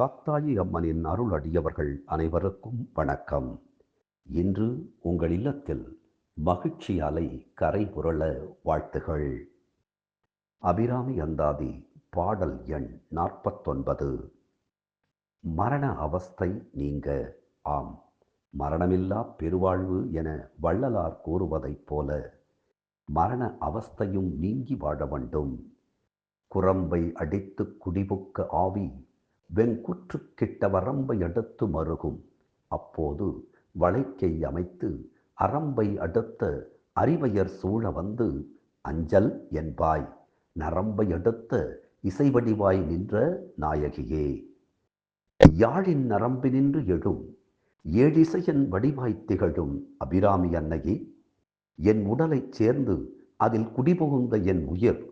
காத்தாயி அம்மனின் அருள் அடியவர்கள் அனைவருக்கும் வணக்கம். இன்று உங்கள் இல்லத்தில் மகிழ்ச்சி அலை கரை புரள வாழ்த்துகள். அபிராமி அந்தாதி பாடல் எண் 49. மரண அவஸ்தை நீங்க. ஆம், மரணமில்லா பெருவாழ்வு என வள்ளலார் கூறுவதைப் போல மரண அவஸ்தையும் நீங்கி வாழ வேண்டும். குரம்பை அடித்து குடிபுக்க ஆவி வெண்குற்று கிட்ட வரம்பை அடுத்து மருகும். அப்போது வளைக்கை அமைத்து அரம்பை அடுத்த அறிவையர் சூழ வந்து அஞ்சல் என்பாய் நரம்பை அடுத்த இசைவடிவாய் நின்ற நாயகியே. யாழின் நரம்பினின்று எழும் ஏழிசையன் வடிவாய்த் திகழும் அபிராமி அன்னையே, என் உடலைச் சேர்ந்து அதில் குடிபுகுந்த என் உயிர்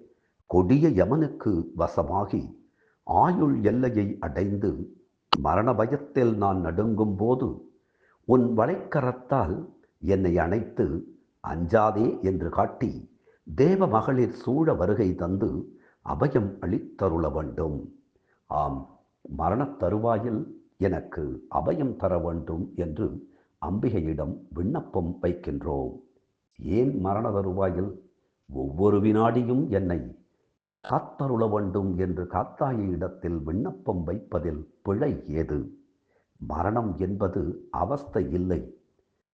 கொடிய யமனுக்கு வசமாகி ஆயுள் எல்லையை அடைந்து மரண பயத்தில் நான் நடுங்கும் போது உன் வளைக்கரத்தால் என்னை அணைத்து அஞ்சாதே என்று காட்டி தேவ மகளிர் சூழ வருகை தந்து அபயம் அளித்தருள வேண்டும். ஆம், மரணத் தருவாயில் எனக்கு அபயம் தர வேண்டும் என்று அம்பிகையிடம் விண்ணப்பம் வைக்கின்றோம். ஏன் மரண தருவாயில்? ஒவ்வொரு வினாடியும் என்னை காத்தருள வேண்டும் என்று காத்தாயி இடத்தில் விண்ணப்பம் வைப்பதில் பிழை ஏது? மரணம் என்பது அவஸ்தை இல்லை,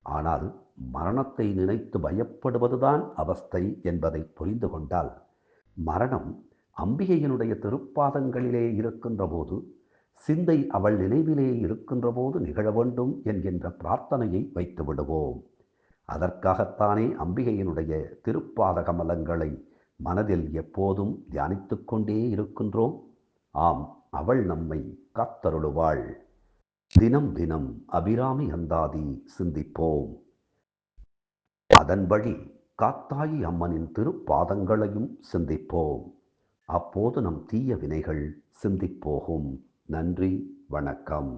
ஆனால் மரணத்தை நினைத்து பயப்படுவதுதான் அவஸ்தை என்பதை புரிந்து கொண்டால் மரணம் அம்பிகையினுடைய திருப்பாதங்களிலே இருக்கின்ற போது, சிந்தை அவள் நினைவிலே இருக்கின்ற போது நிகழ வேண்டும் என்கின்ற பிரார்த்தனையை வைத்து விடுவோம். அதற்காகத்தானே அம்பிகையினுடைய திருப்பாத கமலங்களை மனதில் எப்போதும் தியானித்து கொண்டே இருக்கின்றோம். ஆம், அவள் நம்மை காத்தருளுவாள். தினம் தினம் அபிராமி அந்தாதி சிந்திப்போம். அதன் வழி காத்தாயி அம்மனின் திருப்பாதங்களையும் சிந்திப்போம். அப்போது நம் தீய வினைகள் சிந்திப்போகும். நன்றி, வணக்கம்.